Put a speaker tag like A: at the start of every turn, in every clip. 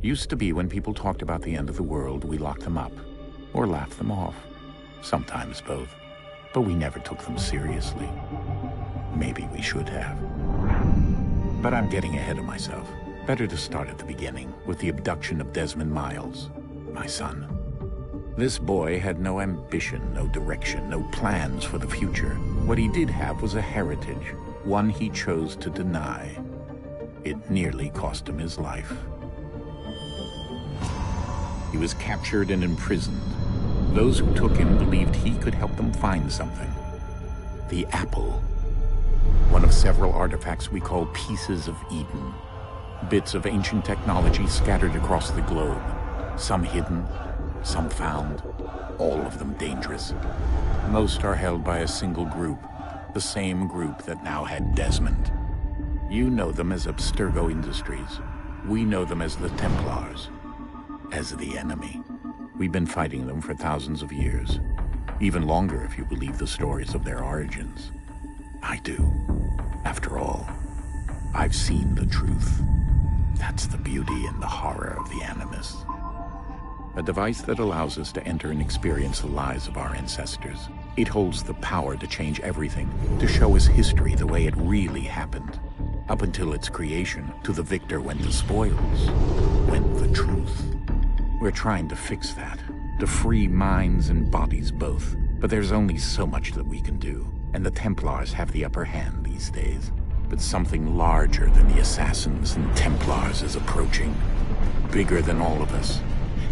A: Used to be when people talked about the end of the world, we locked them up, or laughed them off. Sometimes both. But we never took them seriously. Maybe we should have. But I'm getting ahead of myself. Better to start at the beginning, with the abduction of Desmond Miles, my son. This boy had no ambition, no direction, no plans for the future. What he did have was a heritage, one he chose to deny. It nearly cost him his life. He was captured and imprisoned. Those who took him believed he could help them find something. The apple. One of several artifacts we call pieces of Eden. Bits of ancient technology scattered across the globe. Some hidden, some found, all of them dangerous. Most are held by a single group, the same group that now had Desmond. You know them as Abstergo Industries. We know them as the Templars, as the enemy. We've been fighting them for thousands of years, even longer if you believe the stories of their origins. I do. After all, I've seen the truth. That's the beauty and the horror of the Animus. A device that allows us to enter and experience the lives of our ancestors. It holds the power to change everything, to show us history the way it really happened. Up until its creation, to the victor went the spoils, went the truth. We're trying to fix that, to free minds and bodies both. But there's only so much that we can do, and the Templars have the upper hand these days. But something larger than the Assassins and Templars is approaching, bigger than all of us.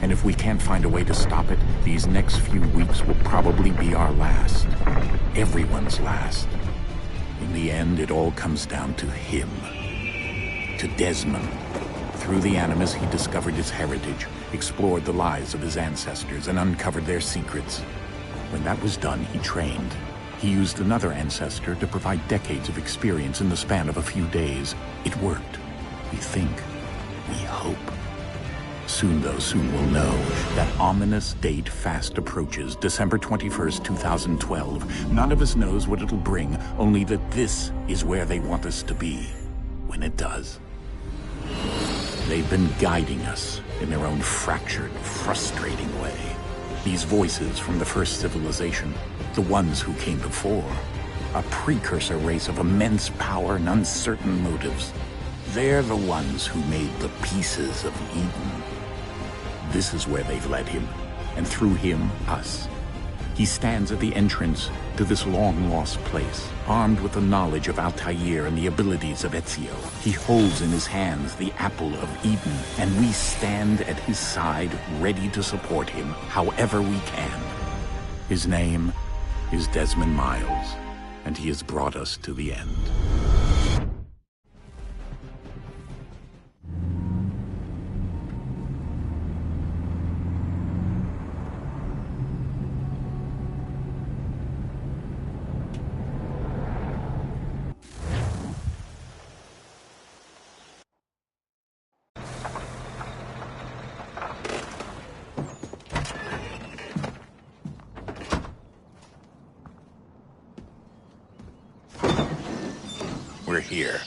A: And if we can't find a way to stop it, these next few weeks will probably be our last. Everyone's last. In the end, it all comes down to him. To Desmond. Through the Animus, he discovered his heritage, explored the lives of his ancestors, and uncovered their secrets. When that was done, he trained. He used another ancestor to provide decades of experience in the span of a few days. It worked. We think. We hope. Soon, though, soon we'll know. That ominous date fast approaches, December 21st, 2012. None of us knows what it'll bring, only that this is where they want us to be, when it does. They've been guiding us in their own fractured, frustrating way. These voices from the first civilization, the ones who came before, a precursor race of immense power and uncertain motives. They're the ones who made the pieces of Eden. This is where they've led him, and through him, us. He stands at the entrance to this long-lost place, armed with the knowledge of Altair and the abilities of Ezio. He holds in his hands the apple of Eden, and we stand at his side, ready to support him however we can. His name is Desmond Miles, and he has brought us to the end. We're here.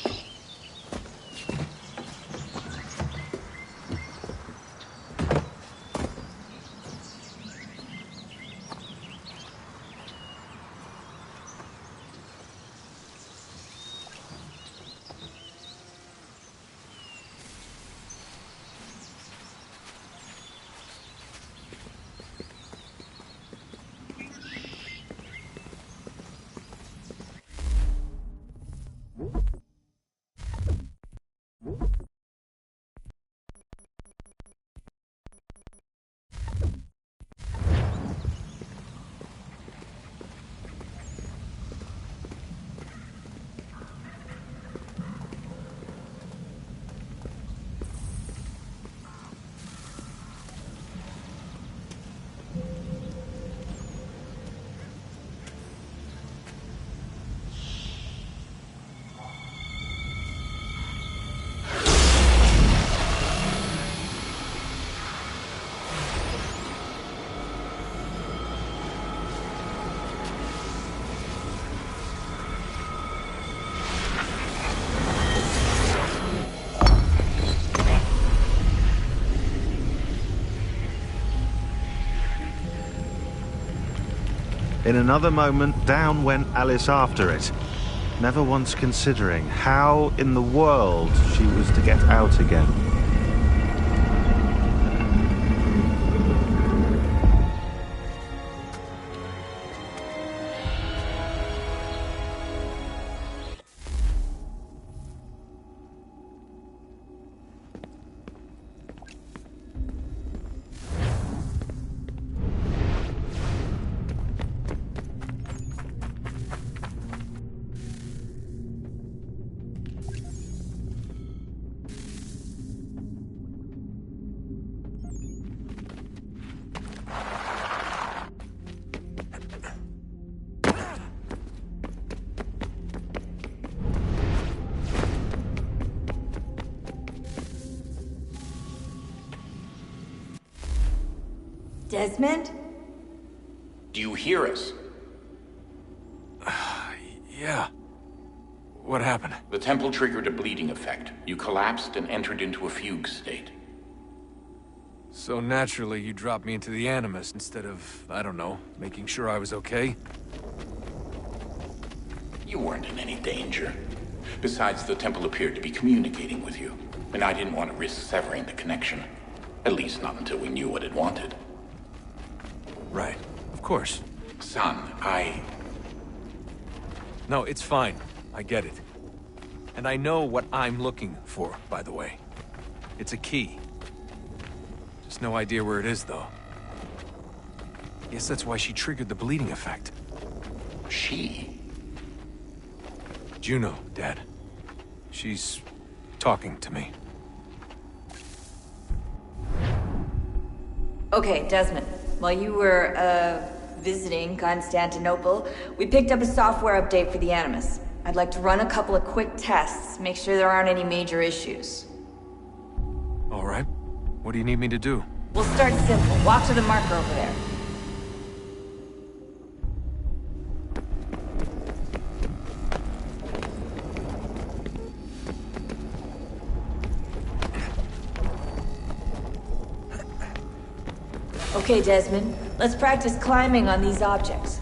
B: In another moment, down went Alice after it, never once considering how in the world she was to get out again.
C: Desmond?
A: Do you hear us?
D: Yeah. What happened?
A: The temple triggered a bleeding effect. You collapsed and entered into a fugue state.
D: So naturally, you dropped me into the Animus instead of, I don't know, making sure I was okay?
A: You weren't in any danger. Besides, the temple appeared to be communicating with you, and I didn't want to risk severing the connection. At least not until we knew what it wanted.
D: Right. Of course.
A: Son,
D: No, it's fine. I get it. And I know what I'm looking for, by the way. It's a key. Just no idea where it is, though. Guess that's why she triggered the bleeding effect.
A: She?
D: Juno, Dad. She's talking to me.
C: Okay, Desmond. While you were, visiting Constantinople, we picked up a software update for the Animus. I'd like to run a couple of quick tests, make sure there aren't any major issues.
D: All right. What do you need me to do?
C: We'll start simple. Walk to the marker over there. Okay, Desmond. Let's practice climbing on these objects.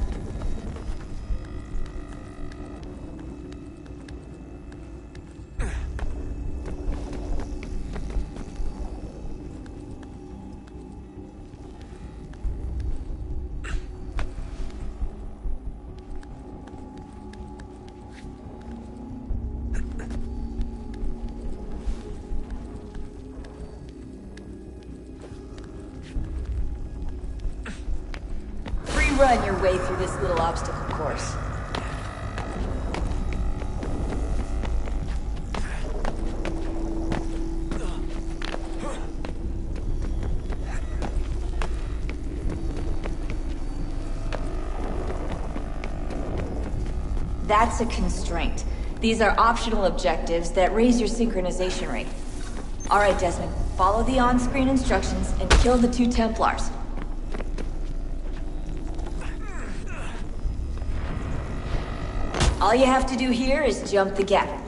C: Run your way through this little obstacle course. That's a constraint. These are optional objectives that raise your synchronization rate. All right, Desmond. Follow the on-screen instructions and kill the 2 Templars. All you have to do here is jump the gap.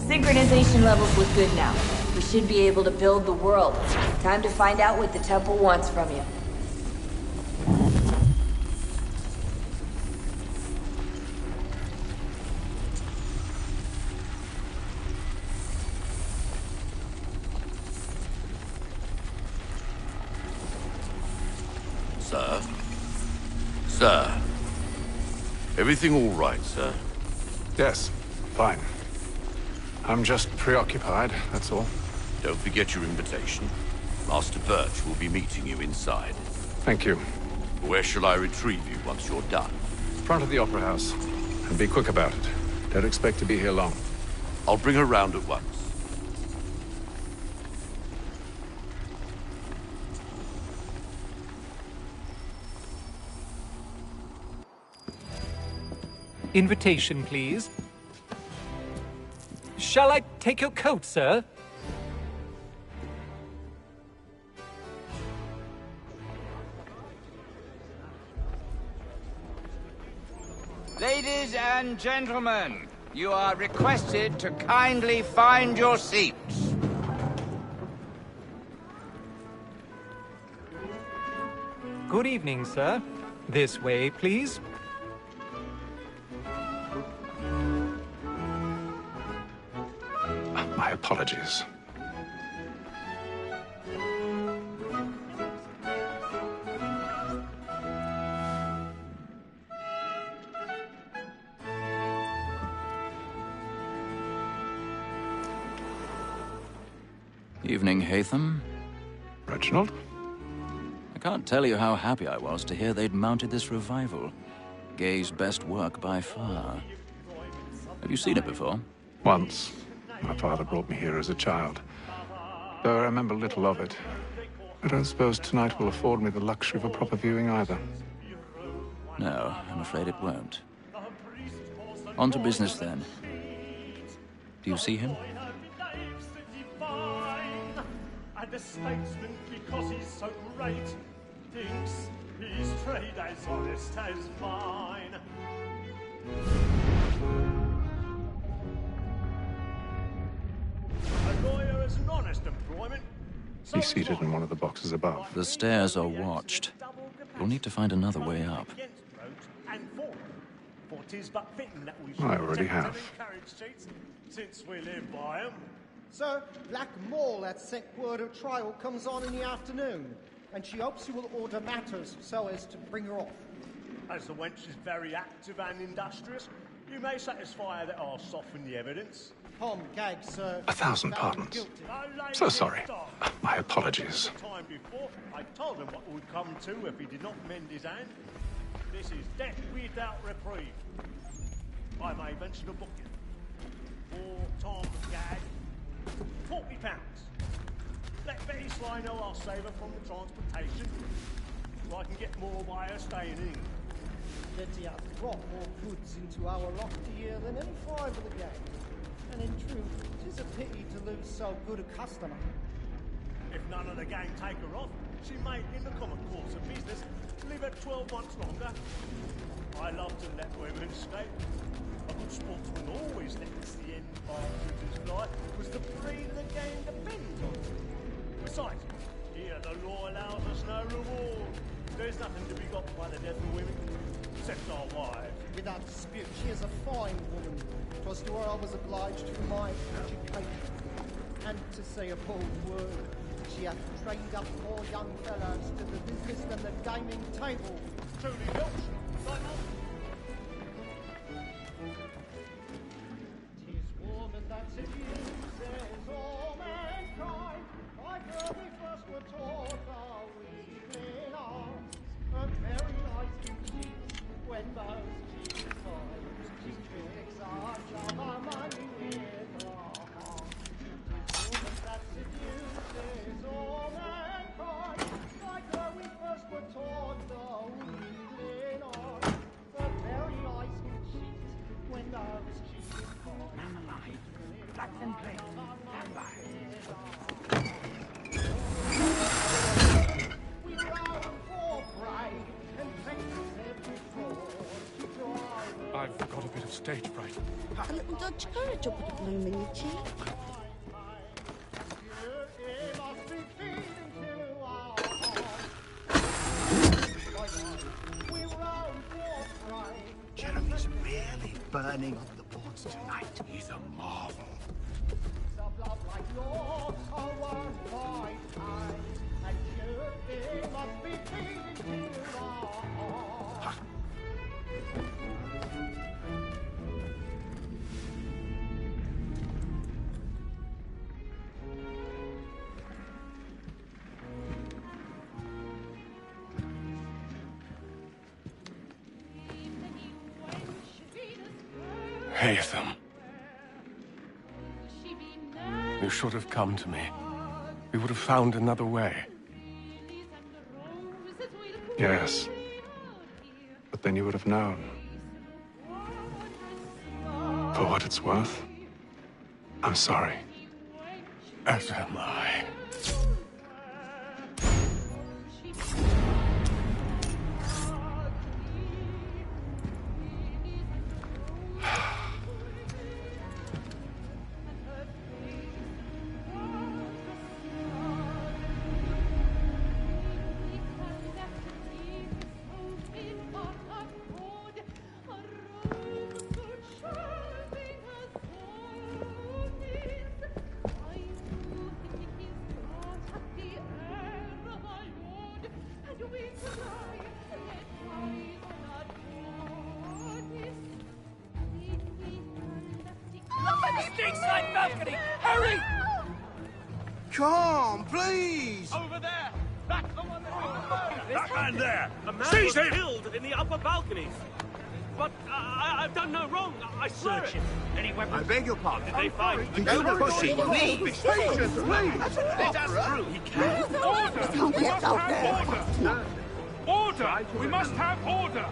C: Synchronization levels look good now. We should be able to build the world. Time to find out what the temple wants from you.
E: Sir? Sir? Everything all right, sir?
F: Yes, fine. I'm just preoccupied, that's all.
E: Don't forget your invitation. Master Birch will be meeting you inside.
F: Thank you.
E: Where shall I retrieve you once you're done?
F: Front of the Opera House. And be quick about it. Don't expect to be here long.
E: I'll bring her round at once.
G: Invitation, please. Shall I take your coat, sir?
H: Ladies and gentlemen, you are requested to kindly find your seats.
G: Good evening, sir. This way, please.
F: My apologies.
I: Evening, Haytham.
F: Reginald?
I: I can't tell you how happy I was to hear they'd mounted this revival. Gay's best work by far. Have you seen it before?
F: Once. My father brought me here as a child. Though I remember little of it. I don't suppose tonight will afford me the luxury of a proper viewing either.
I: No, I'm afraid it won't. On to business then. Do you see him?
J: And the statesman, because he's so great, thinks his trade as honest as mine. A lawyer is an honest employment.
F: He's seated in one of the boxes above.
I: The stairs are watched. We'll need to find another way up.
F: I already have.
J: Since we live by 'em.
K: Sir, Black Mole at sent word of trial comes on in the afternoon, and she hopes you will order matters so as to bring her off.
J: As the wench is very active and industrious, you may satisfy her that I'll soften the evidence.
K: Tom Gag, sir.
F: 1,000 pardons. So sorry. My apologies.
J: The time before, I told him what would come to if he did not mend his hand. This is death without reprieve. I may venture to book you. For Tom Gag, £40. Let Betty Sly know I'll save her from the transportation, so I can get more by her staying in.
K: Betty hath brought more goods into our lofty year than any five of the gang. And in truth, 'tis a pity to lose so good a customer.
J: If none of the gang take her off, she may, in the common course of business, live her 12 months longer. I love to let women escape. A good sportsman always lets the end partridges fly, because the breed of the game depends on it. Besides, here the law allows us no reward. There's nothing to be got by the death of women, except our wives.
K: Without dispute, she is a fine woman. 'Twas to her I was obliged for my education. And to say a bold word, she hath trained up more young fellows to the business than the gaming table.
J: Truly helps, Simon.
K: 'Tis woman that seduces all mankind. Like her we first were taught our weakling arms. A very nice cheats when most cheats find. She tricks our job, our money with our heart. 'Tis woman that seduces all mankind. Like her we first were taught our weakling arms. A very nice cheats when most cheats find. Man alive, black and plain, stand by.
F: I've got a bit of stage fright.
L: A little Dodge courage will put a bloom in your cheek.
M: Jeremy's really burning up the boards tonight. He's a marvel.
N: Haytham. You should have come to me. We would have found another way.
F: Yes. But then you would have known. For what it's worth, I'm sorry.
N: As am I.
O: Side balcony! Hurry!
M: Come, please!
O: Over there! That's the one
J: That man there! A man
O: Seize
J: was
O: him!
J: killed in the upper balconies. But I've done no wrong. I swear
M: Search
J: it.
M: him.
J: Any weapons?
M: I beg your pardon.
J: Did they find?
M: Did you pussy, please? Patience, please!
J: Let us through. He can.
O: Order! We must have order! Order! We must have order!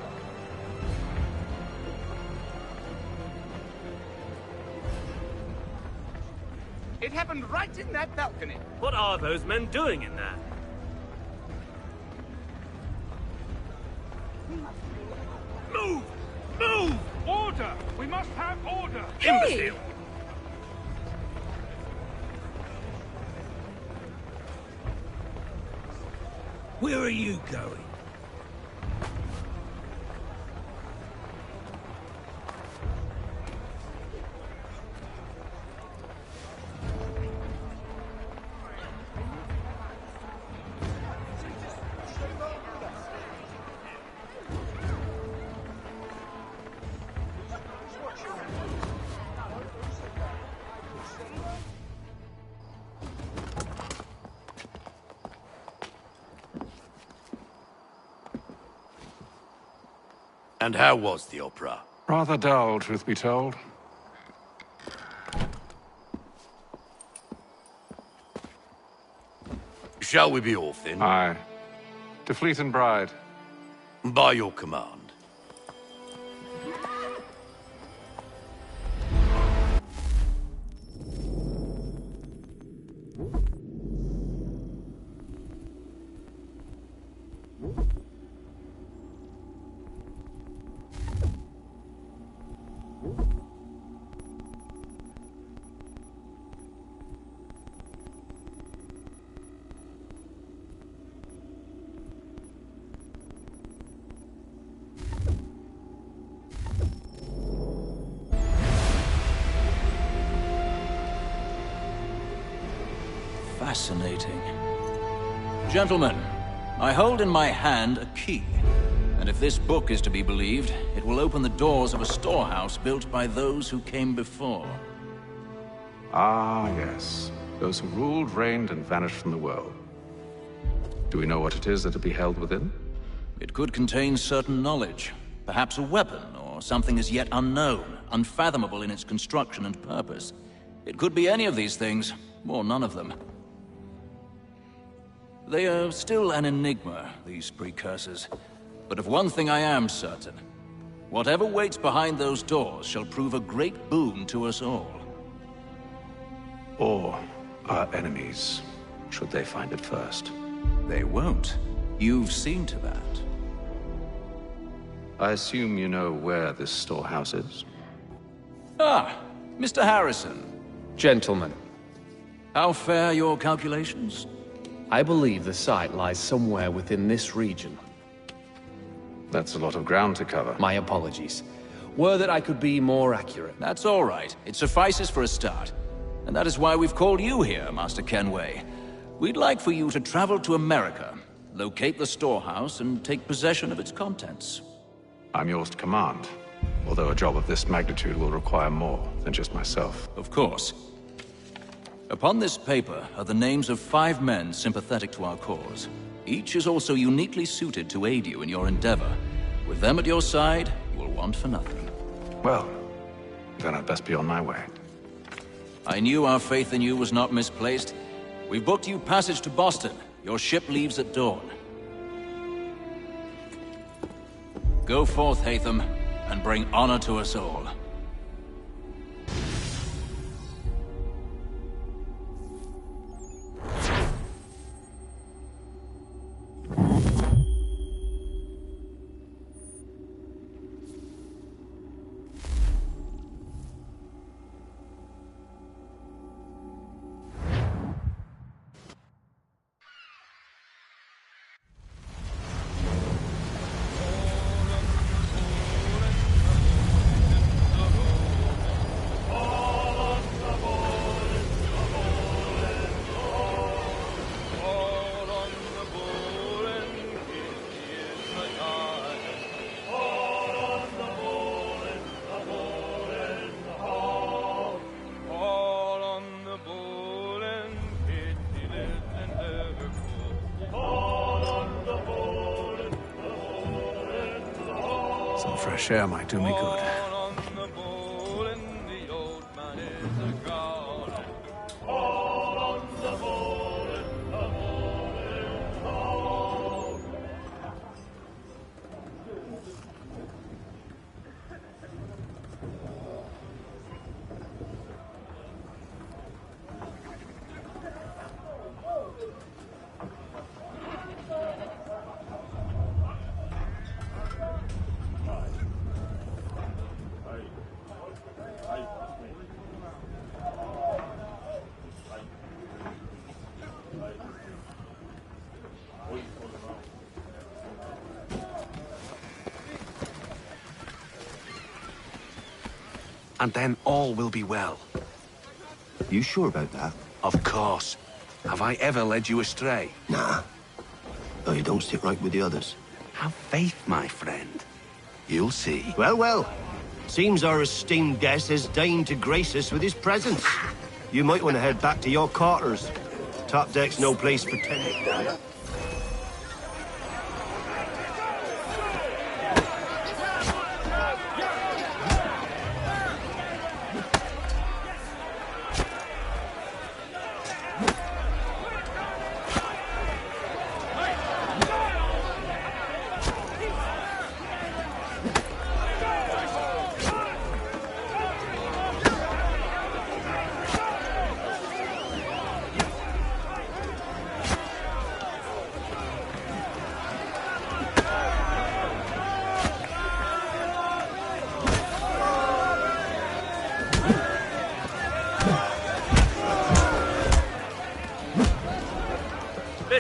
H: It happened right in that balcony.
J: What are those men doing in there?
O: Move! Move! Order! We must have order!
J: Imbecile!
M: Where are you going?
E: And how was the opera?
F: Rather dull, truth be told.
E: Shall we be off then?
F: Aye. To Fleet and Bride.
E: By your command.
I: Fascinating. Gentlemen, I hold in my hand a key. And if this book is to be believed, it will open the doors of a storehouse built by those who came before.
F: Ah, yes. Those who ruled, reigned, and vanished from the world. Do we know what it is that will be held within?
I: It could contain certain knowledge. Perhaps a weapon, or something as yet unknown, unfathomable in its construction and purpose. It could be any of these things, or none of them. They are still an enigma, these precursors. But of one thing I am certain. Whatever waits behind those doors shall prove a great boon to us all.
F: Or our enemies, should they find it first.
I: They won't. You've seen to that.
F: I assume you know where this storehouse is?
I: Ah, Mr. Harrison.
P: Gentlemen,
I: How fare your calculations?
P: I believe the site lies somewhere within this region.
F: That's a lot of ground to cover.
P: My apologies. Were that I could be more accurate.
I: That's all right. It suffices for a start. And that is why we've called you here, Master Kenway. We'd like for you to travel to America, locate the storehouse, and take possession of its contents.
F: I'm yours to command, although a job of this magnitude will require more than just myself.
I: Of course. Upon this paper are the names of 5 men sympathetic to our cause. Each is also uniquely suited to aid you in your endeavor. With them at your side, you will want for nothing.
F: Well, then I'd best be on my way.
I: I knew our faith in you was not misplaced. We've booked you passage to Boston. Your ship leaves at dawn. Go forth, Hatham, and bring honor to us all.
F: little fresh air might do me good.
E: And then all will be well.
Q: You sure about that?
E: Of course. Have I ever led you astray?
Q: Nah. Oh, you don't stick right with the others.
E: Have faith, my friend. You'll see.
Q: Well, well. Seems our esteemed guest has deigned to grace us with his presence. You might want to head back to your quarters. Top deck's no place for tennis.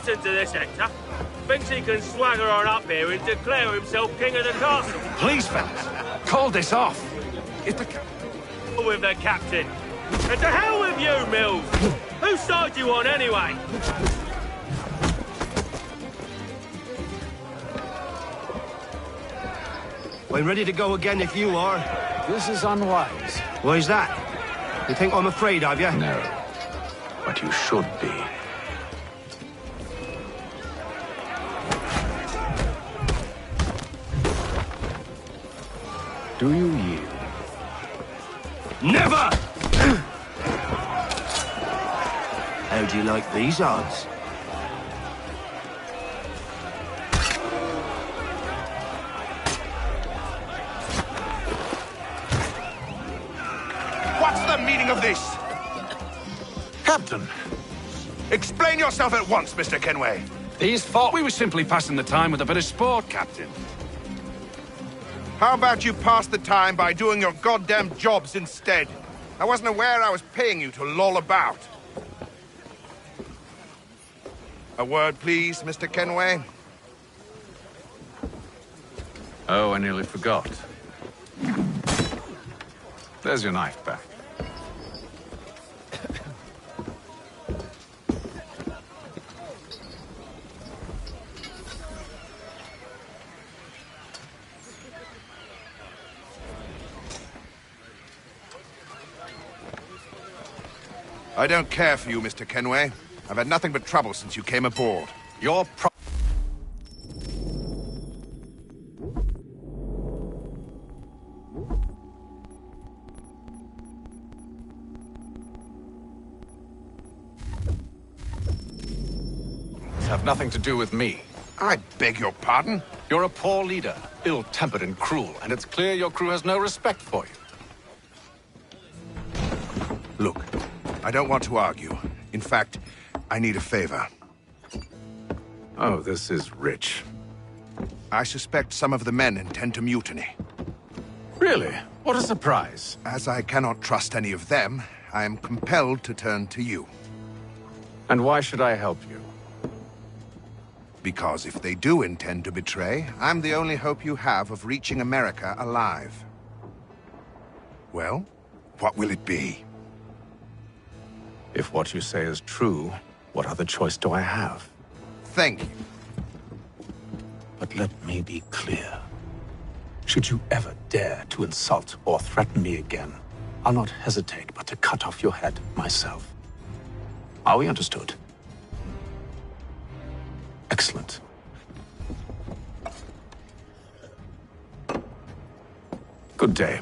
J: Listen to this, Hector. Thinks he can swagger on up here and declare himself king of the castle.
E: Please, fellas, call this off. It's the
J: with the captain. And to hell with you, Mills. Whose side you on, anyway?
Q: I'm ready to go again if you are.
F: This is unwise.
Q: Why's that? You think I'm afraid of you?
F: No. But you should be. Do you yield?
Q: Never! How do you like these odds?
E: What's the meaning of this?
F: Captain!
E: Explain yourself at once, Mr. Kenway.
F: These thought we were simply passing the time with a bit of sport, Captain.
H: How about you pass the time by doing your goddamn jobs instead? I wasn't aware I was paying you to loll about. A word, please, Mr. Kenway.
F: Oh, I nearly forgot. There's your knife back.
H: I don't care for you, Mr. Kenway. I've had nothing but trouble since you came aboard.
E: Your
F: Have nothing to do with me.
H: I beg your pardon?
F: You're a poor leader, ill-tempered and cruel, and it's clear your crew has no respect for you.
H: Look, I don't want to argue. In fact, I need a favor.
F: Oh, this is rich.
H: I suspect some of the men intend to mutiny.
F: Really? What a surprise.
H: As I cannot trust any of them, I am compelled to turn to you.
F: And why should I help you?
H: Because if they do intend to betray, I'm the only hope you have of reaching America alive. Well, what will it be?
F: If what you say is true, what other choice do I have?
H: Thank you.
F: But let me be clear. Should you ever dare to insult or threaten me again, I'll not hesitate but to cut off your head myself. Are we understood? Excellent. Good day.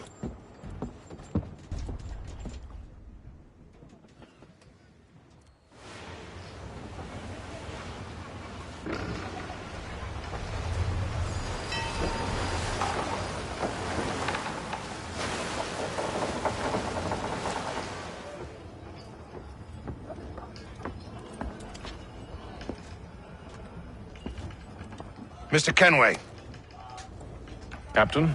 H: Mr. Kenway.
N: Captain?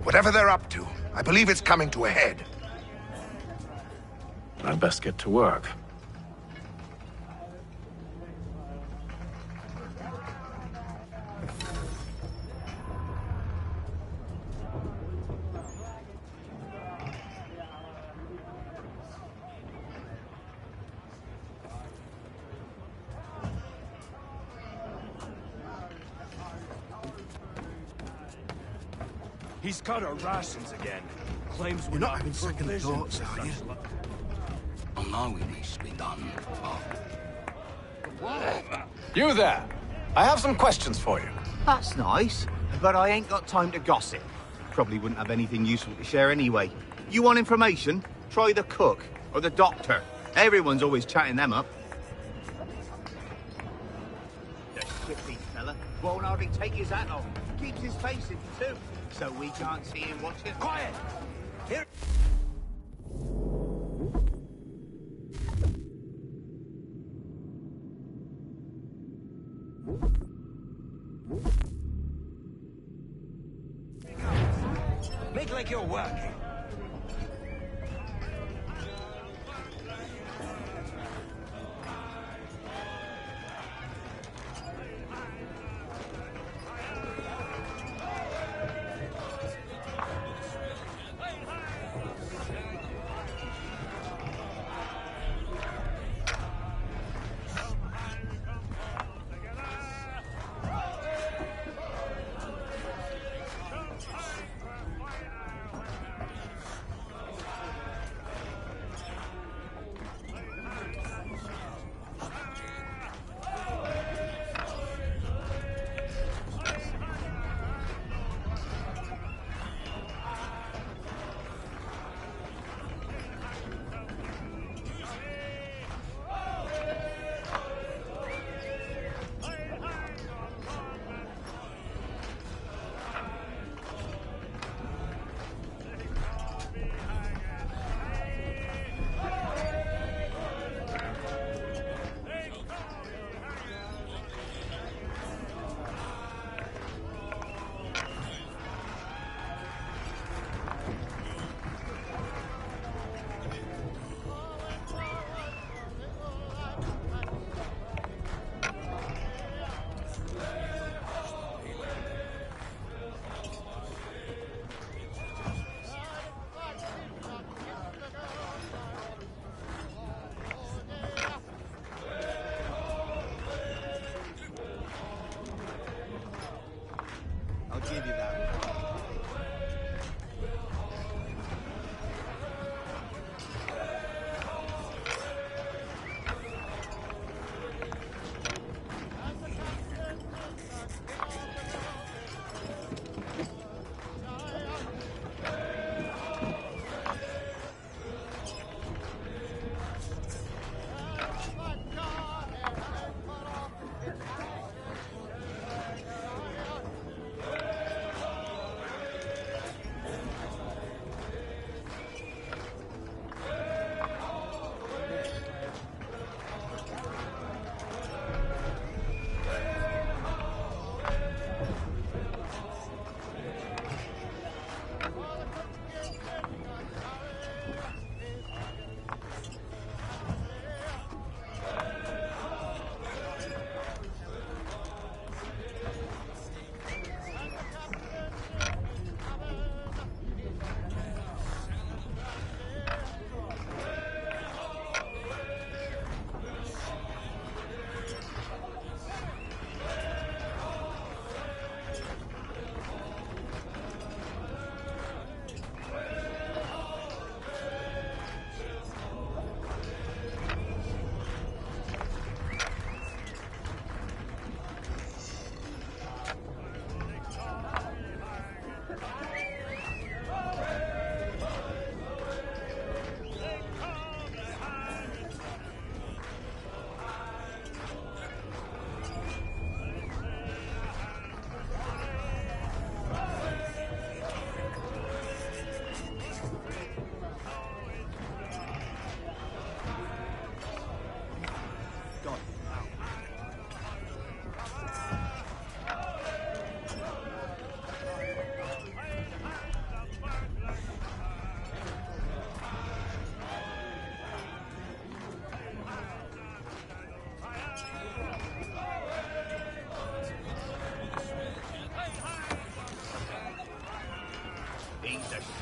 H: Whatever they're up to, I believe it's coming to a head.
F: I'd best get to work.
J: He's cut our rations again. Claims
M: You're not having second thoughts, are you?
E: Well, now we needs to be done.
F: You there! I have some questions for you.
M: That's nice, but I ain't got time to gossip. Probably wouldn't have anything useful to share anyway. You want information? Try the cook or the doctor. Everyone's always chatting them up. The shifty fella won't hardly take his hat off. Keeps his face in too, so we can't see him watching. Quiet! Here.
J: Make like you're working.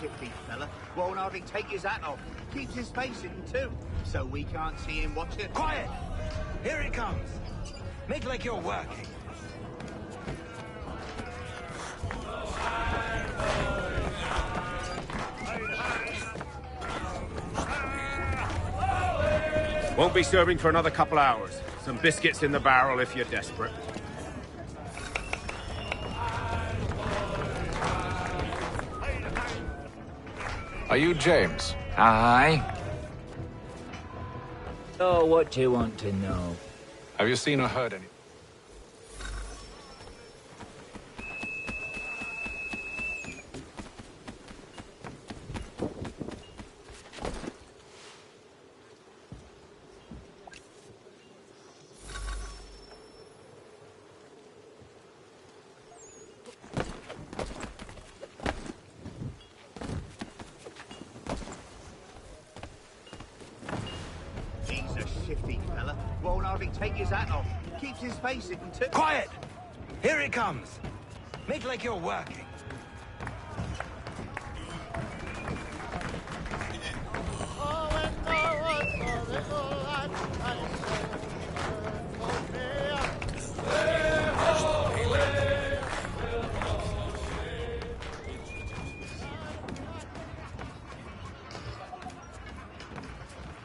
M: shifty fella. Won't hardly take his hat off. Keeps his face hidden too, so we can't see him watching.
R: Quiet! Here it comes. Make like you're working.
S: Won't be serving for another couple hours. Some biscuits in the barrel if you're desperate.
D: Are you James?
T: Aye. So, what do you want to know?
D: Have you seen or heard anything?
M: Shifty fella. Won't hardly take his hat off. Keeps his face hidden too.
R: Quiet! Here it comes. Make like you're working.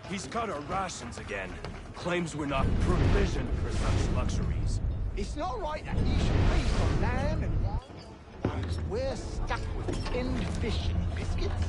O: He's cut our rations again. Claims we're not provisioned for such luxuries.
K: It's not right that you should feast on lamb and wine whilst we're stuck with tinned fish and biscuits.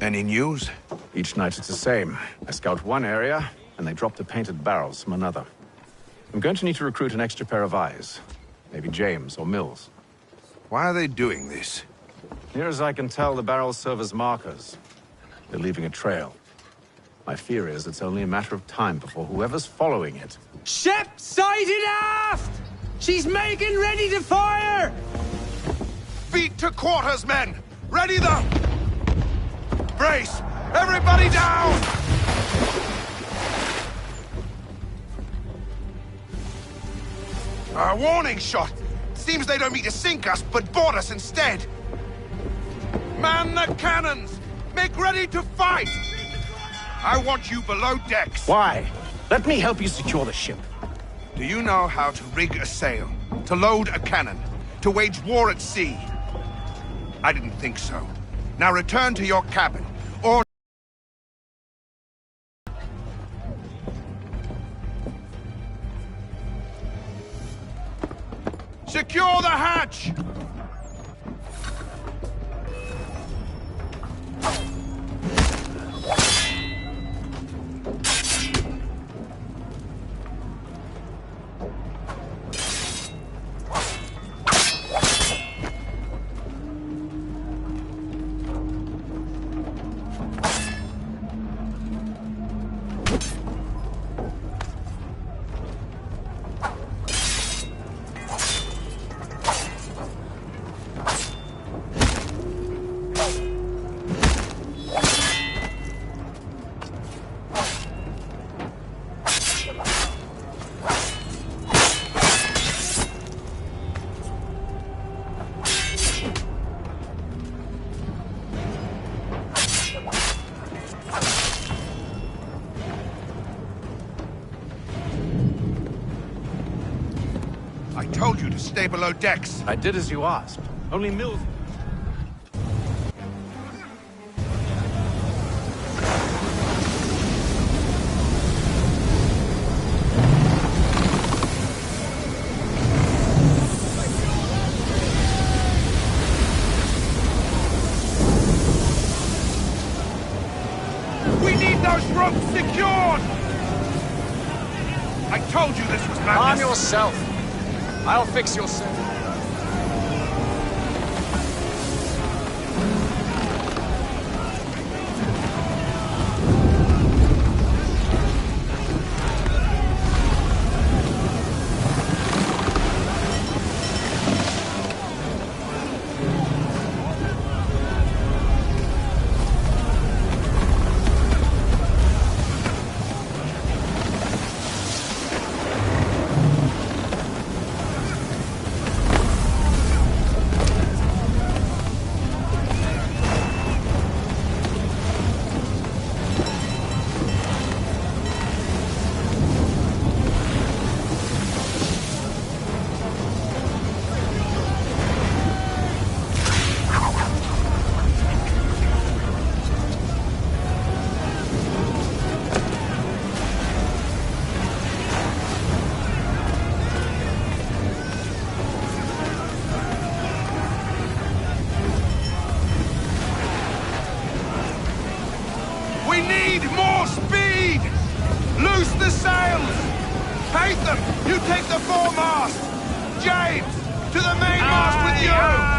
H: Any news?
F: Each night it's the same. I scout one area, and they drop the painted barrels from another. I'm going to need to recruit an extra pair of eyes. Maybe James or Mills.
H: Why are they doing this?
F: Near as I can tell, the barrels serve as markers. They're leaving a trail. My fear is it's only a matter of time before whoever's following it...
R: Ship sighted aft! She's making ready to fire!
H: Feet to quarters, men! Ready the... Brace! Everybody down! A warning shot! Seems they don't mean to sink us, but board us instead! Man the cannons! Make ready to fight! I want you below decks.
F: Why? Let me help you secure the ship.
H: Do you know how to rig a sail? To load a cannon? To wage war at sea? I didn't think so. Now return to your cabin, or... Secure the hatch! I told you to stay below decks.
F: I did as you asked. Only Mills...
D: yourself. I'll fix your sin.
H: We need more speed! Loose the sails! Paint them! You take the foremast! James! To the mainmast with you!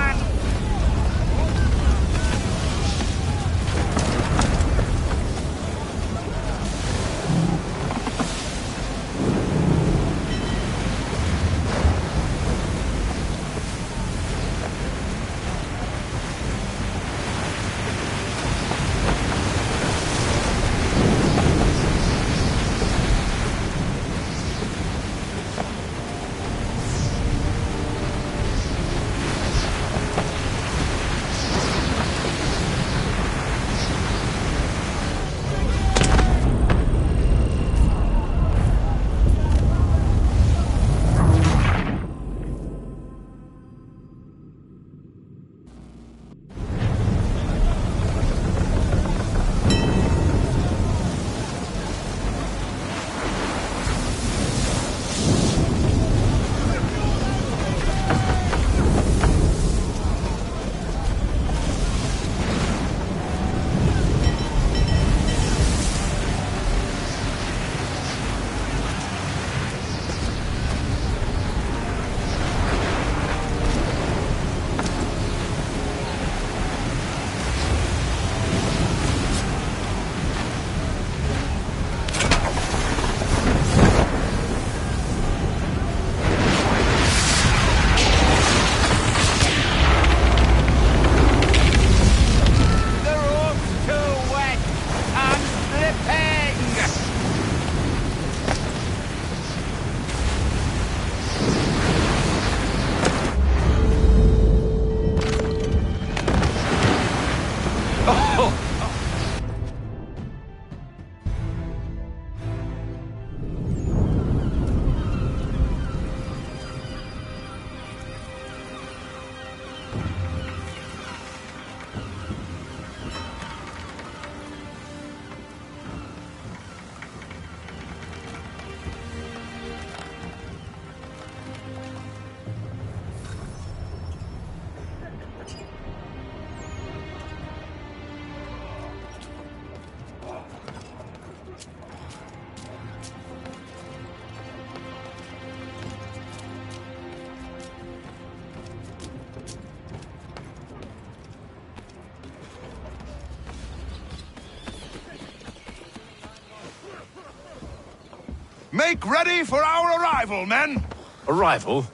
H: Make ready for our arrival, men!
F: Arrival?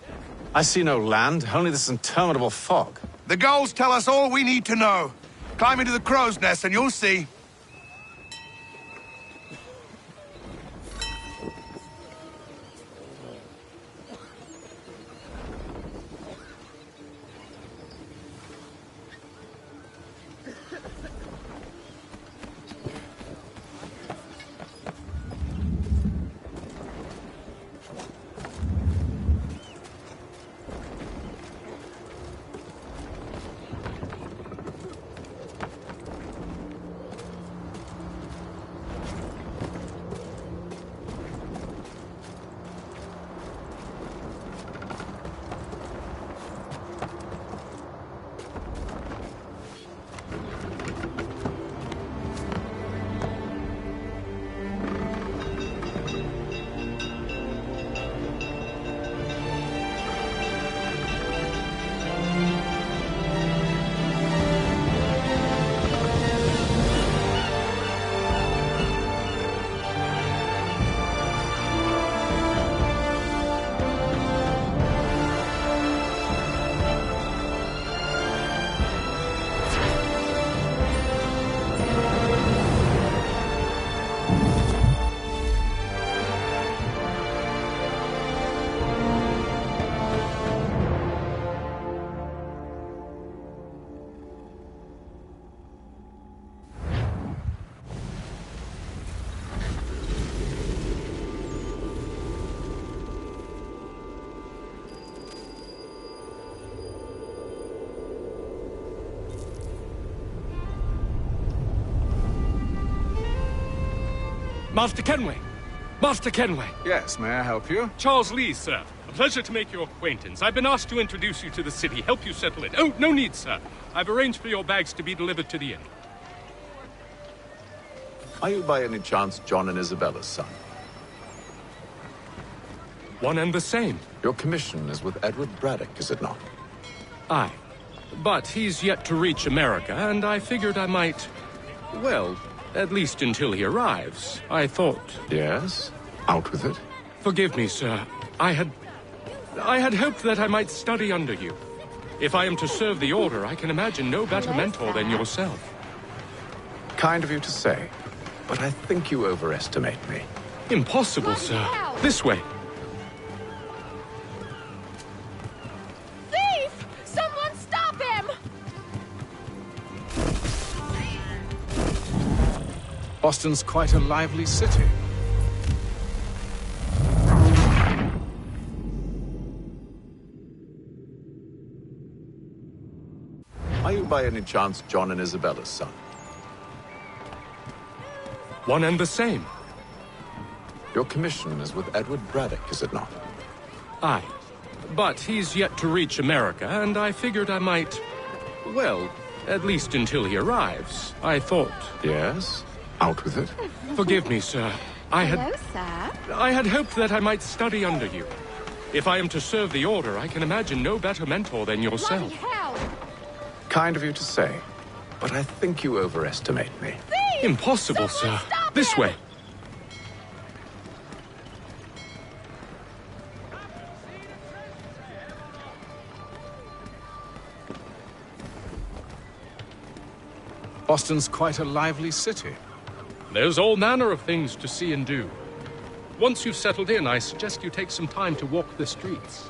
F: I see no land, only this interminable fog.
H: The gulls tell us all we need to know. Climb into the crow's nest and you'll see.
O: Master Kenway! Master Kenway!
U: Yes, may I help you?
O: Charles Lee, sir. A pleasure to make your acquaintance. I've been asked to introduce you to the city, help you settle in. Oh, no need, sir. I've arranged for your bags to be delivered to the inn.
U: Are you by any chance John and Isabella's son?
O: One and the same.
U: Your commission is with Edward Braddock, is it not?
O: Aye. But he's yet to reach America, and I figured I might... Well, at least until he arrives, I thought...
U: Yes? Out with it.
O: Forgive me, sir. I had hoped that I might study under you. If I am to serve the Order, I can imagine no better mentor than yourself.
U: Kind of you to say, but I think you overestimate me.
O: Impossible, sir. This way.
V: Thief! Someone stop him!
F: Boston's quite a lively city.
U: Are you by any chance John and Isabella's son?
O: One and the same.
U: Your commission is with Edward Braddock, is it not?
O: Aye. But he's yet to reach America, and I figured I might... Well, at least until he arrives, I thought...
U: Yes? Out with it.
O: Forgive me, sir.
V: Hello, sir.
O: I had hoped that I might study under you. If I am to serve the Order, I can imagine no better mentor than yourself.
V: Bloody hell!
U: Kind of you to say, but I think you overestimate me.
V: Thief!
O: Impossible,
V: Someone
O: sir.
V: stop
O: This
V: him!
O: way.
F: Boston's quite a lively city.
O: There's all manner of things to see and do. Once you've settled in, I suggest you take some time to walk the streets.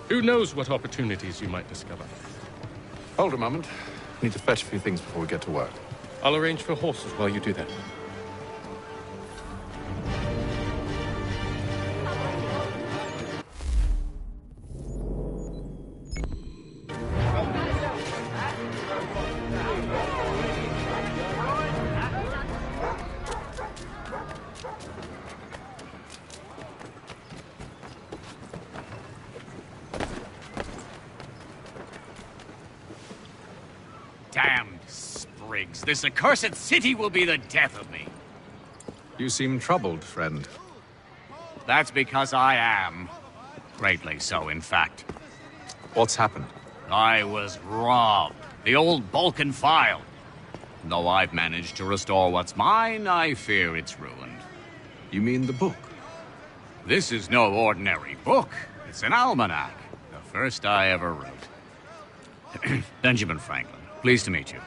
O: Who knows what opportunities you might discover.
U: Hold a moment. Need to fetch a few things before we get to work.
O: I'll arrange for horses while you do that.
E: Damned sprigs. This accursed city will be the death of me.
U: You seem troubled, friend.
E: That's because I am. Greatly so, in fact.
U: What's happened?
E: I was robbed. The old Balkan file. Though I've managed to restore what's mine, I fear it's ruined.
U: You mean the book?
E: This is no ordinary book. It's an almanac. The first I ever wrote. Benjamin Franklin. Pleased to meet you.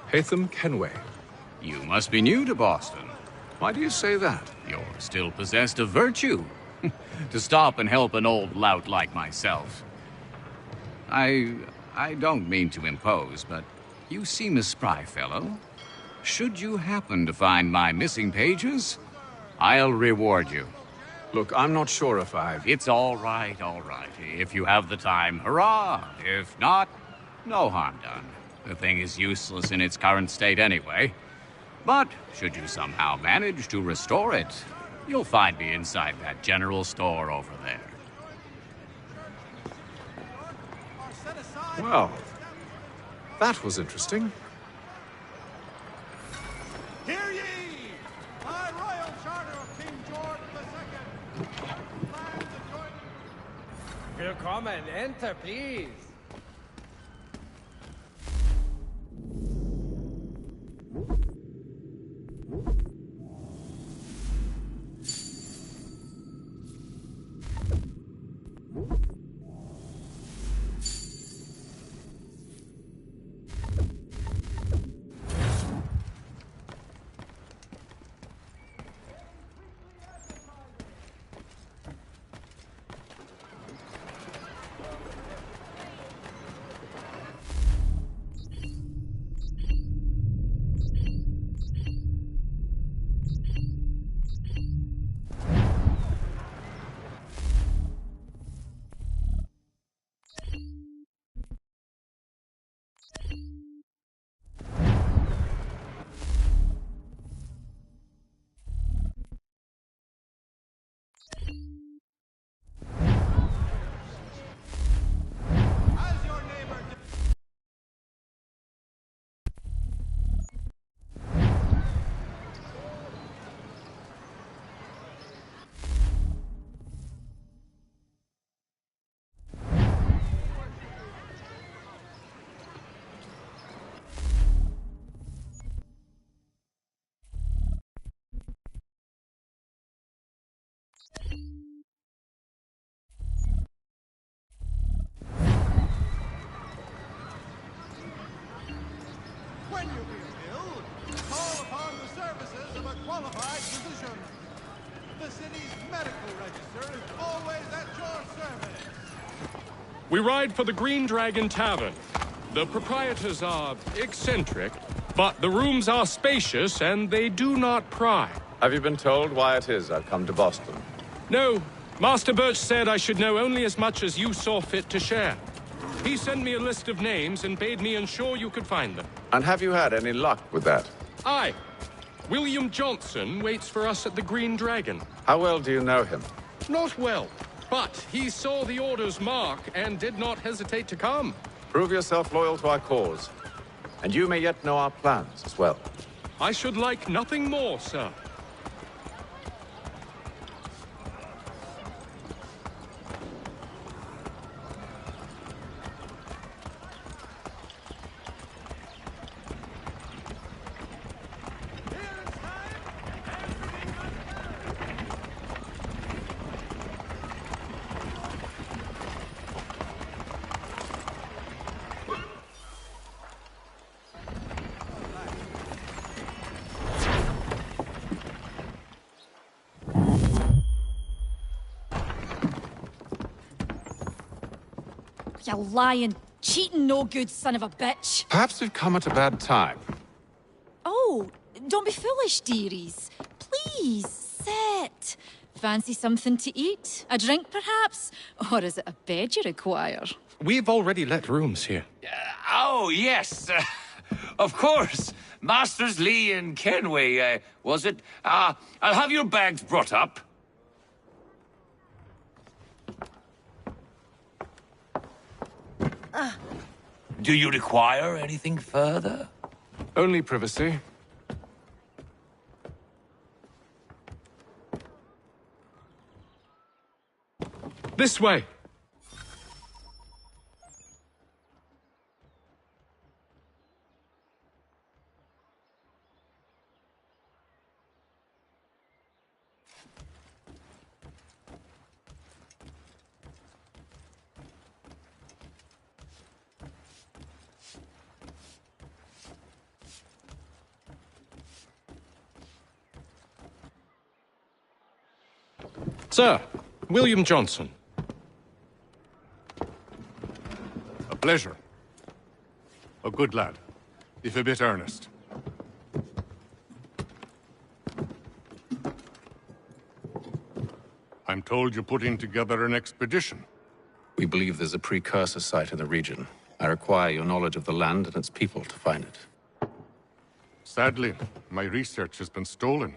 U: Hatham Kenway.
E: You must be new to Boston.
U: Why do you say that?
E: You're still possessed of virtue. To stop and help an old lout like myself. I don't mean to impose, but you seem a spry fellow. Should you happen to find my missing pages, I'll reward you.
U: Look, I'm not sure if I've...
E: It's all right, all right. If you have the time, hurrah! If not, no harm done. The thing is useless in its current state anyway. But should you somehow manage to restore it, you'll find me inside that general store over there.
U: Well, that was interesting.
K: Hear ye! By royal charter of King George II.
R: Willkommen, enter, please.
K: When you feel ill, call upon the services of a qualified physician. The city's medical register is always at your service.
O: We ride for the Green Dragon Tavern. The proprietors are eccentric, but the rooms are spacious and they do not pry.
U: Have you been told why it is I've come to Boston?
O: No, Master Birch said I should know only as much as you saw fit to share. He sent me a list of names and bade me ensure you could find them.
U: And have you had any luck with that?
O: Aye. William Johnson waits for us at the Green Dragon.
U: How well do you know him?
O: Not well, but he saw the order's mark and did not hesitate to come.
U: Prove yourself loyal to our cause. And you may yet know our plans as well.
O: I should like nothing more, sir.
A: You lying, cheating, no good son of a bitch.
U: Perhaps we've come at a bad time.
A: Oh, don't be foolish, dearies. Please, sit. Fancy something to eat? A drink, perhaps? Or is it a bed you require?
O: We've already let rooms here.
E: Oh, yes. Of course. Masters Lee and Kenway, was it? I'll have your bags brought up. Do you require anything further?
U: Only privacy.
O: This way. Sir, William Johnson.
N: A pleasure. A good lad, if a bit earnest. I'm told you're putting together an expedition.
F: We believe there's a precursor site in the region. I require your knowledge of the land and its people to find it.
N: Sadly, my research has been stolen.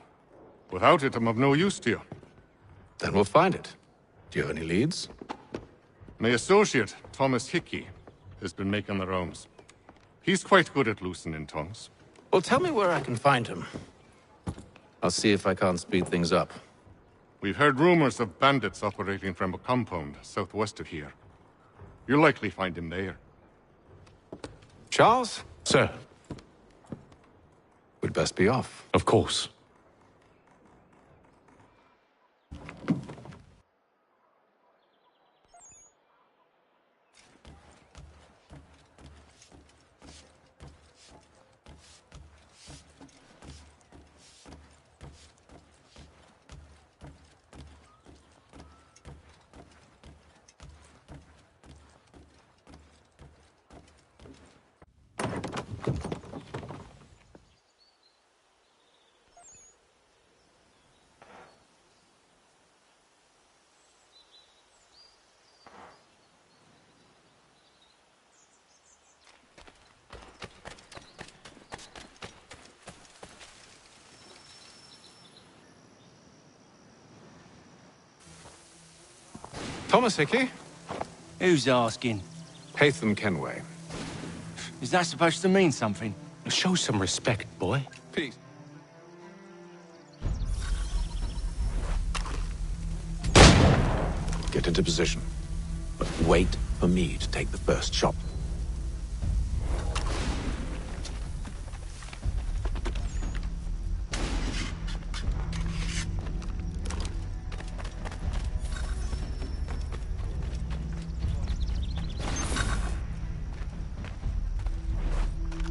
N: Without it, I'm of no use to you.
F: Then we'll find it. Do you have any leads?
N: My associate, Thomas Hickey, has been making the rounds. He's quite good at loosening tongues.
F: Well, tell me where I can find him. I'll see if I can't speed things up.
N: We've heard rumors of bandits operating from a compound southwest of here. You'll likely find him there.
F: Charles?
O: Sir.
F: We'd best be off.
O: Of course.
U: Thomas Hickey?
R: Who's asking?
U: Haytham Kenway.
R: Is that supposed to mean something?
O: Show some respect, boy.
U: Peace.
F: Get into position. But wait for me to take the first shot.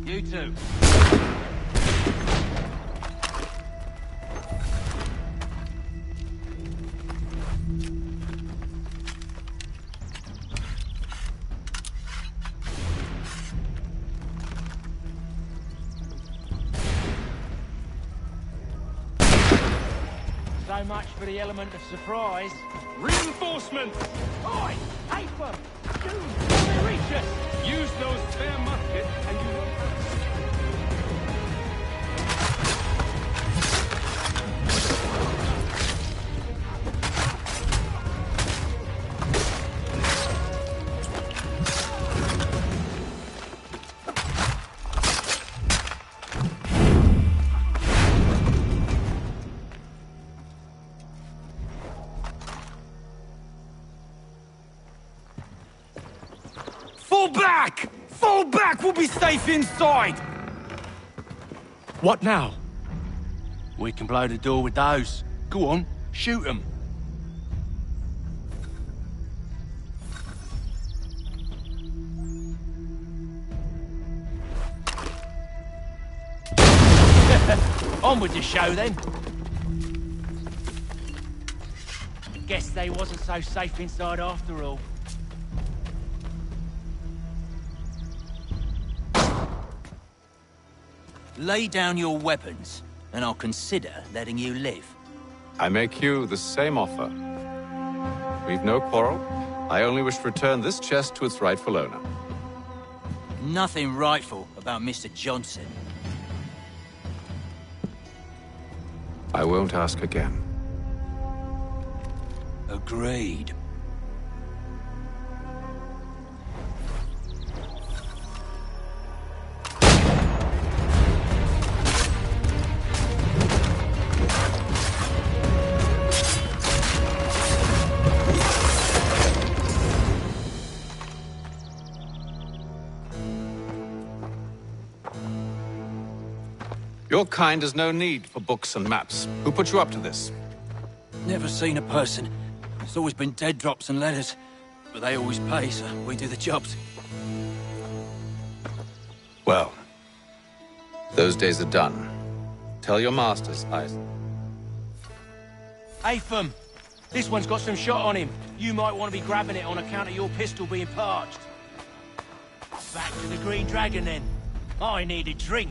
R: You too. So much for the element of surprise.
O: Reinforcements!
R: Oi! Paper! Dude, don't reach us!
O: Use those spare muskets and you won't have...
R: Fall back! Fall back! We'll be safe inside!
O: What now?
R: We can blow the door with those. Go on, shoot them. On with the show, then. Guess they wasn't so safe inside after all.
I: Lay down your weapons, and I'll consider letting you live.
U: I make you the same offer. We've no quarrel. I only wish to return this chest to its rightful owner.
I: Nothing rightful about Mr. Johnson.
U: I won't ask again.
I: Agreed.
U: Your kind has no need for books and maps. Who put you up to this?
I: Never seen a person. It's always been dead drops and letters. But they always pay, so we do the jobs.
U: Well, those days are done. Tell your masters,
R: Atham, this one's got some shot on him. You might want to be grabbing it on account of your pistol being parched. Back to the Green Dragon, then. I need a drink.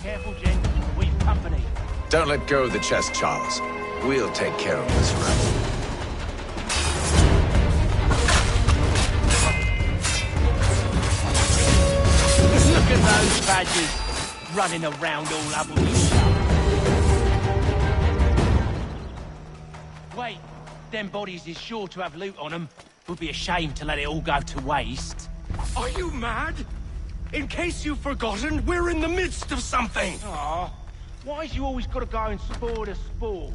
R: Careful, Jen. We've company.
U: Don't let go of the chest, Charles. We'll take care of this rest.
R: Look at those badgers running around all up on each other. Wait, them bodies is sure to have loot on them. Would be a shame to let it all go to waste.
O: Are you mad? In case you've forgotten, we're in the midst of something!
R: Aw, why's you always got to go and spore the spore?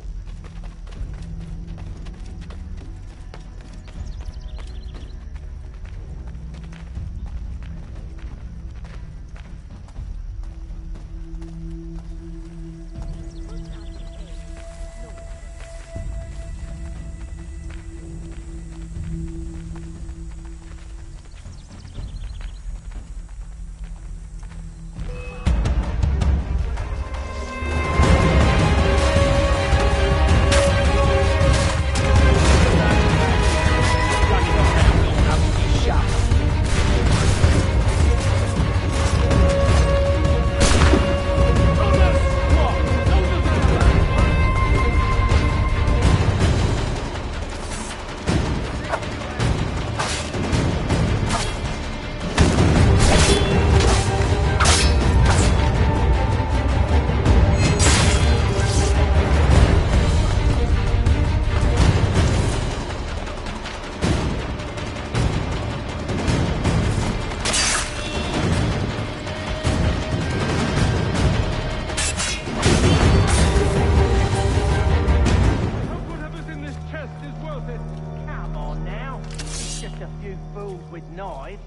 R: with knives.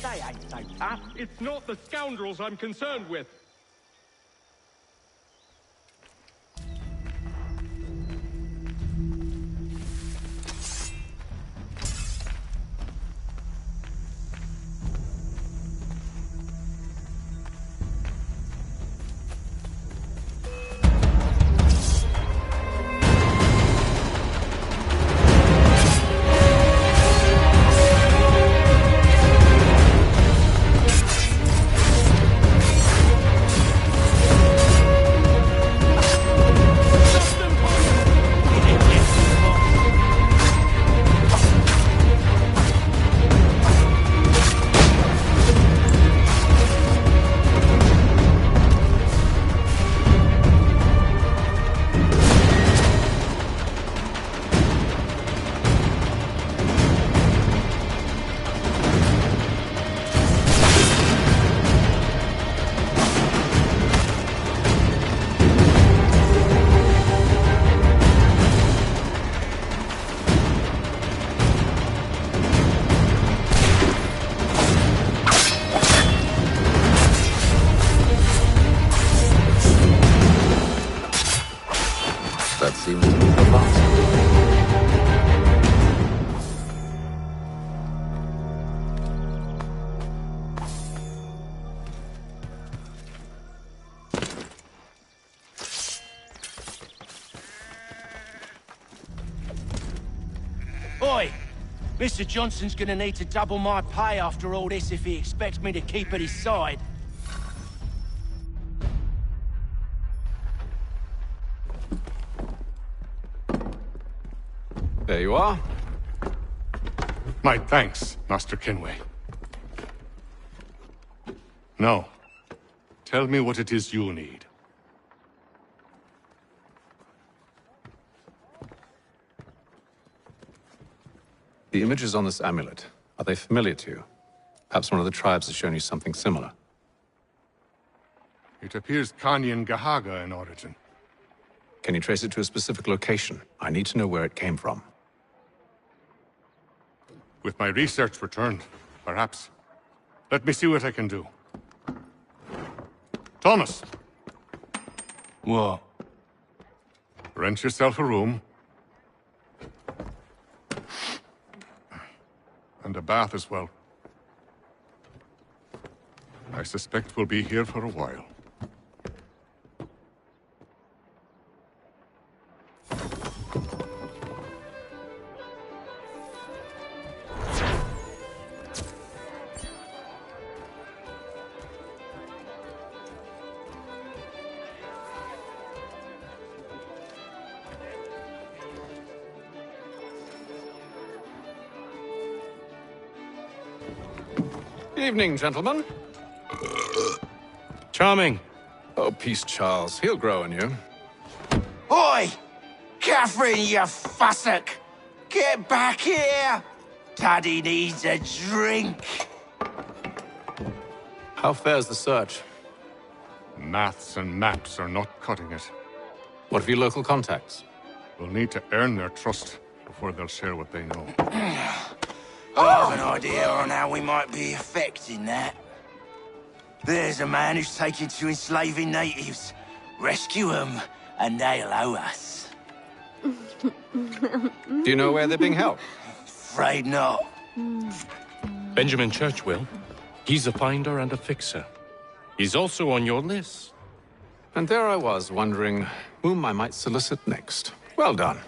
R: They ain't so tough.
O: It's not the scoundrels I'm concerned with.
R: Mr. Johnson's gonna need to double my pay after all this if he expects me to keep at his side.
U: There you are.
N: My thanks, Master Kenway. Now, tell me what it is you need.
U: The images on this amulet, are they familiar to you? Perhaps one of the tribes has shown you something similar.
N: It appears Kanyan Gahaga in origin.
U: Can you trace it to a specific location? I need to know where it came from.
N: With my research returned, perhaps. Let me see what I can do. Thomas!
R: What?
N: Rent yourself a room. And a bath as well. I suspect we'll be here for a while.
U: Evening, gentlemen.
O: Charming.
U: Oh, peace, Charles. He'll grow on you.
B: Oi! Catherine, you fussock! Get back here! Daddy needs a drink!
U: How fares the search?
N: Maths and maps are not cutting it.
U: What of your local contacts?
N: We'll need to earn their trust before they'll share what they know.
B: I have an idea on how we might be affecting that. There's a man who's taken to enslaving natives. Rescue them, and they'll owe us.
U: Do you know where they're being held?
B: Afraid not.
O: Benjamin Churchwill. He's a finder and a fixer. He's also on your list.
U: And there I was, wondering whom I might solicit next. Well done.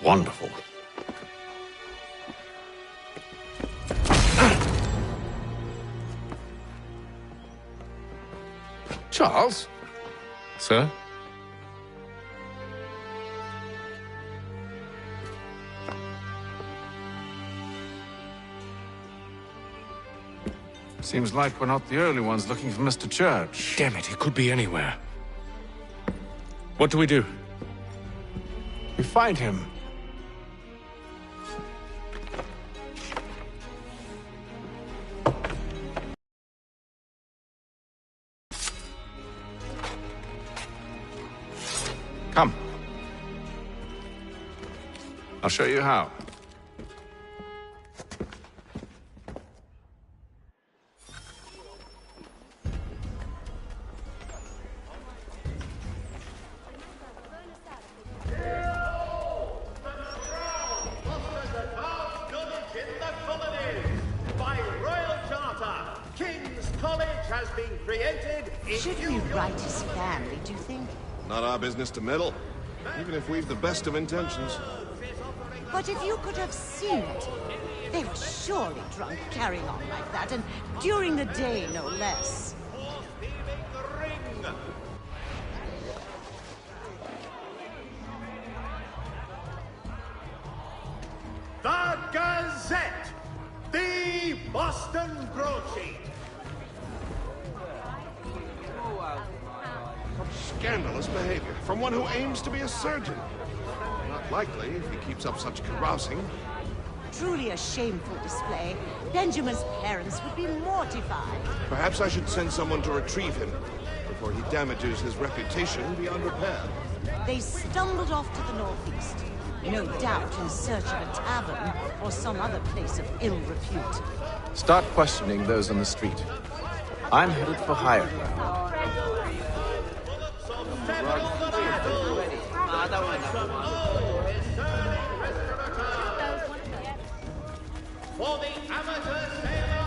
U: Wonderful. Charles?
O: Sir?
U: Seems like we're not the only ones looking for Mr. Church.
O: Damn it, he could be anywhere. What do we do?
U: We find him. Come. I'll show you how.
K: By royal charter, King's College has been created.
L: Should we write his family, do you think?
H: Not our business to meddle, even if we've the best of intentions.
L: But if you could have seen it, they were surely drunk carrying on like that, and during the day, no less.
K: The Gazette! The Boston broadsheet!
H: Scandalous behavior from one who aims to be a surgeon. Not likely if he keeps up such carousing.
L: Truly a shameful display. Benjamin's parents would be mortified.
H: Perhaps I should send someone to retrieve him before he damages his reputation beyond repair.
L: They stumbled off to the northeast, no doubt in search of a tavern or some other place of ill repute.
U: Start questioning those on the street. I'm headed for higher ground.
K: For the amateur sailor!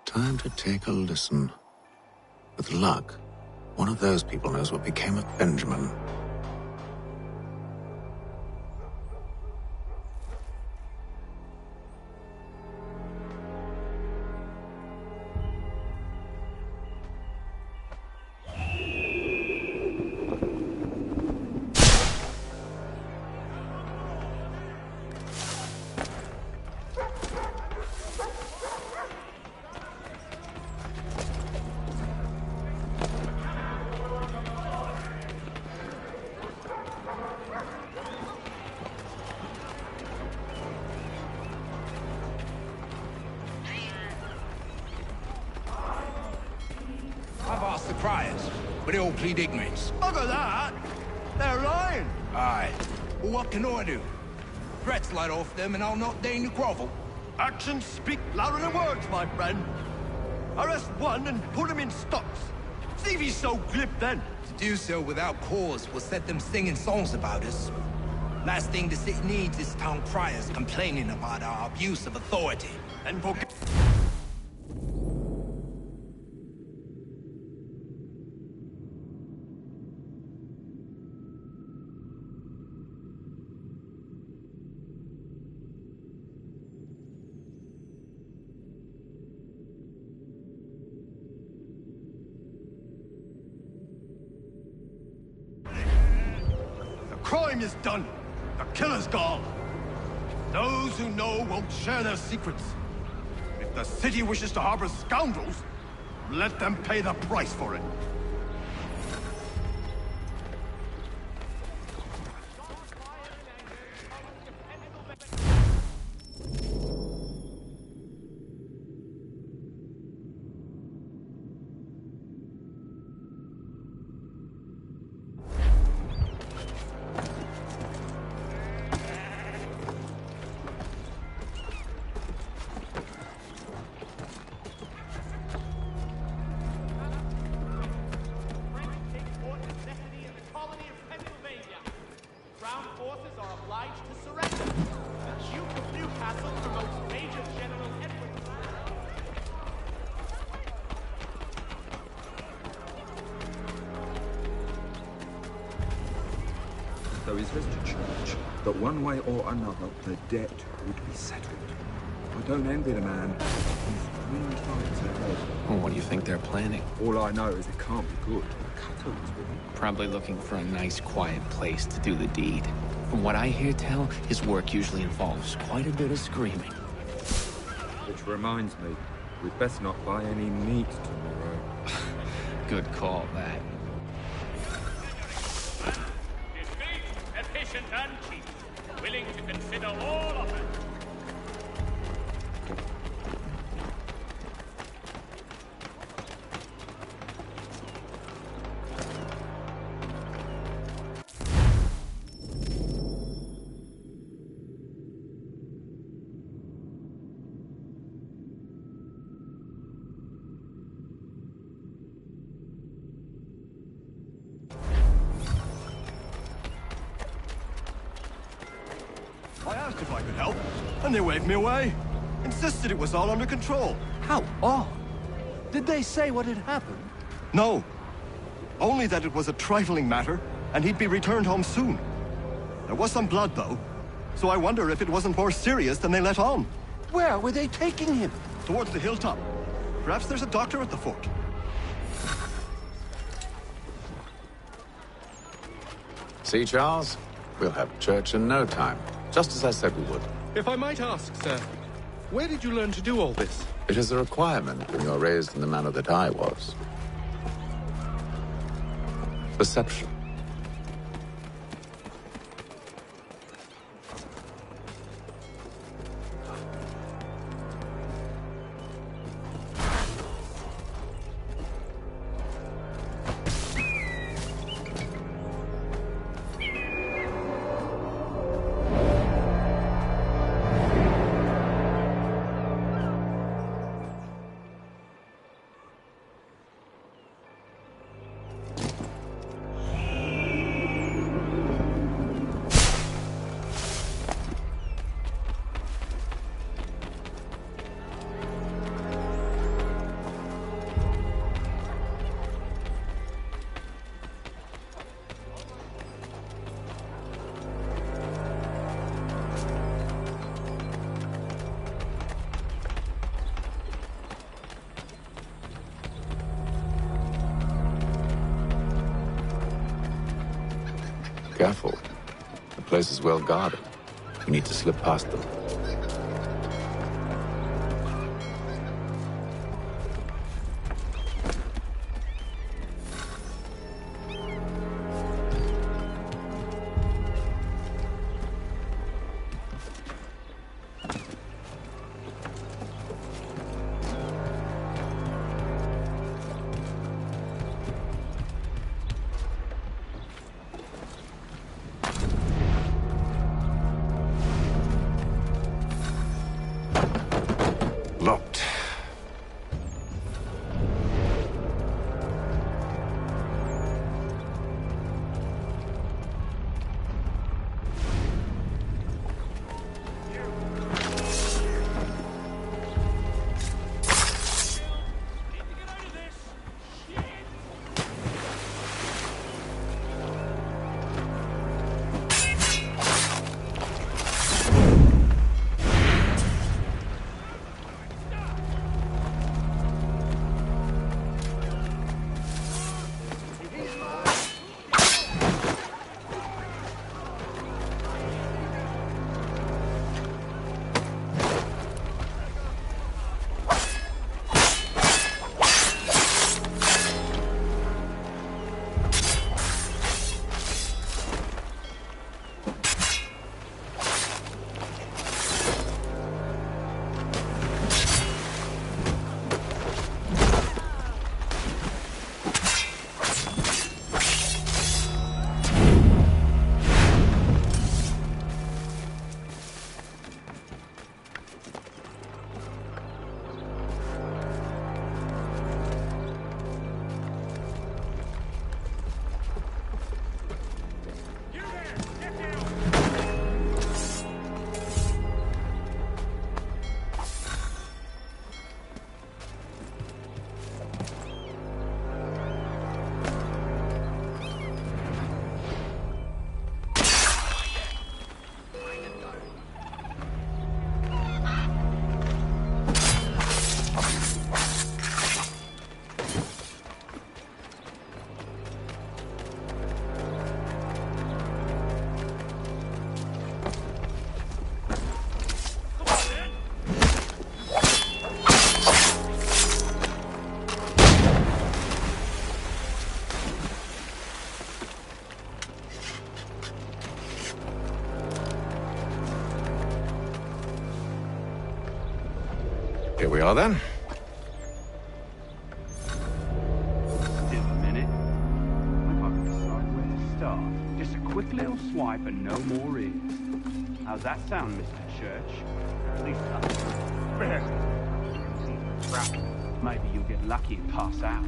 F: Time to take a listen. With luck, one of those people knows what became of Benjamin.
B: I've asked the criers, but they all plead ignorance.
K: Look at that! They're lying!
B: Aye. Well, what can I do? Threats light off them and I'll not deign to grovel.
K: Actions speak louder than words, my friend. Arrest one and put him in stocks. See if he's so glib then.
B: To do so without cause will set them singing songs about us. Last thing the city needs is town criers complaining about our abuse of authority.
K: And for... crime is done. The killer's gone. Those who know won't share their secrets. If the city wishes to harbor scoundrels, let them pay the price for it.
C: though he says to church that one way or another the debt would be settled. I don't envy the man. He's 3 times ahead.
P: Well, what do you think they're planning?
C: All I know is it can't be good. Cutter was with him.
P: Probably looking for a nice, quiet place to do the deed. From what I hear tell, his work usually involves quite a bit of screaming.
C: Which reminds me, we'd best not buy any meat tomorrow.
P: Good call, that.
J: Discreet, efficient, and cheap. Willing to consider all offers.
G: I asked if I could help, and they waved me away. Insisted it was all under control.
W: How odd. Did they say what had happened?
G: No. Only that it was a trifling matter, and he'd be returned home soon. There was some blood, though, so I wonder if it wasn't more serious than they let on.
W: Where were they taking him?
G: Towards the hilltop. Perhaps there's a doctor at the fort.
U: See, Charles? We'll have church in no time. Just as I said we would.
O: If I might ask, sir, where did you learn to do all this?
U: It is a requirement when you're raised in the manner that I was. Perception. Careful. The place is well guarded. We need to slip past them. we are then.
Q: Still a minute. If I can decide where to start. Just a quick little swipe and no more is. How's that sound, Mr. Church? At least maybe you'll get lucky and pass out.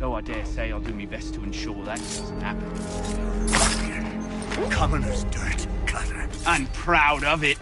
Q: Though I dare say I'll do my best to ensure that doesn't happen.
B: Commoner's dirt, cutter.
Q: I'm proud of it.